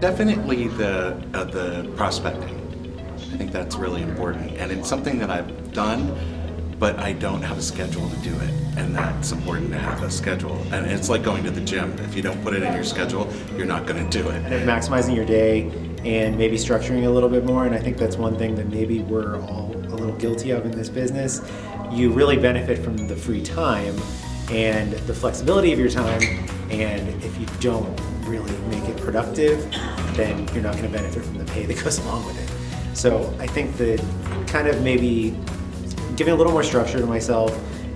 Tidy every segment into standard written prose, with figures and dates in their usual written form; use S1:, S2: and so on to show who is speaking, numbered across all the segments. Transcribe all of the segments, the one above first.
S1: Definitely the prospecting. I think that's really important, and it's something that I've done, but I don't have a schedule to do it, and that's important to have a schedule. And it's like going to the gym. If you don't put it in your schedule, you're not going to do it.
S2: And maximizing your day and maybe structuring a little bit more, and I think that's one thing that maybe we're all a little guilty of in this business. You really benefit from the free time and the flexibility of your time, and if you don't really make it productive, then you're not going to benefit from the pay that goes along with it. So I think that kind of maybe giving a little more structure to myself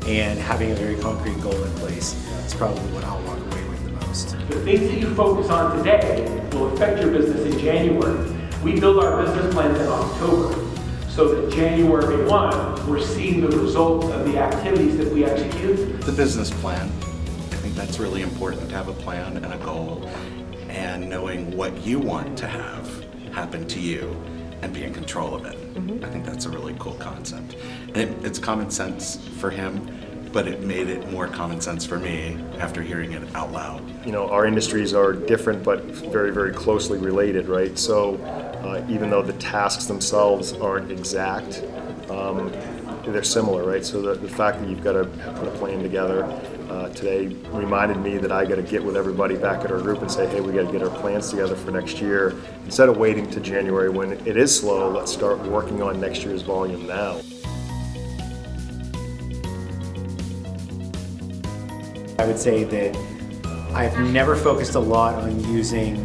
S2: and having a very concrete goal in place is probably what I'll walk away with the most.
S3: The things that you focus on today will affect your business in January. We build our business plans in October, so that January 1, we're seeing the results of the activities that we execute.
S1: The business plan, I think that's really important, to have a plan and a goal, and knowing what you want to have happen to you and be in control of it. I think that's a really cool concept. And it's common sense for him, but it made it more common sense for me after hearing it out loud.
S4: You know, our industries are different but very, very closely related, right? So even though the tasks themselves aren't exact, they're similar, right? So the fact that you've got to put a plan together today reminded me that I got to get with everybody back at our group and say, hey, we got to get our plans together for next year. Instead of waiting to January when it is slow, let's start working on next year's volume now.
S2: I would say that I've never focused a lot on using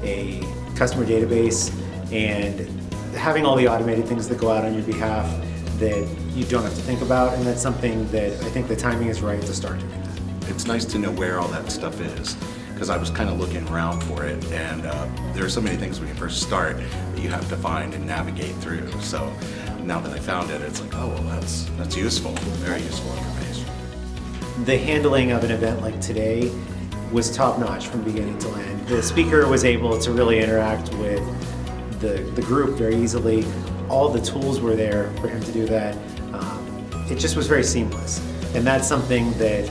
S2: a customer database and having all the automated things that go out on your behalf that you don't have to think about, and that's something that I think the timing is right to start doing that.
S1: It's nice to know where all that stuff is, because I was kind of looking around for it, and there are so many things when you first start that you have to find and navigate through. So now that I found it, it's like, oh, well, that's useful, very useful information.
S2: The handling of an event like today was top-notch from beginning to end. The speaker was able to really interact with the group very easily. All the tools were there for him to do that. It just was very seamless. And that's something that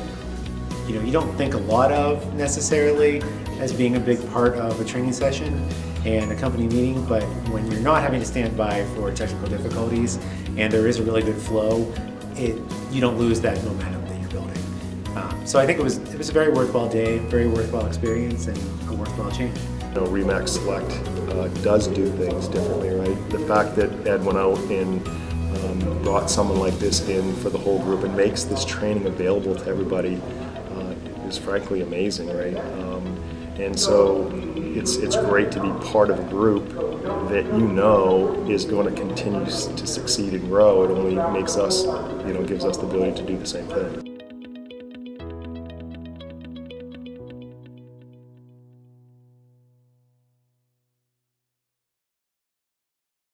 S2: you don't think a lot of necessarily as being a big part of a training session and a company meeting, but when you're not having to stand by for technical difficulties and there is a really good flow, you don't lose that momentum that you're building. So I think it was a very worthwhile day, very worthwhile experience, and a worthwhile change.
S4: You know, Remax Select does do things differently, right? The fact that Ed went out and brought someone like this in for the whole group and makes this training available to everybody is frankly amazing, right? And so it's great to be part of a group that is going to continue to succeed and grow. It only makes us, gives us the ability to do the same thing.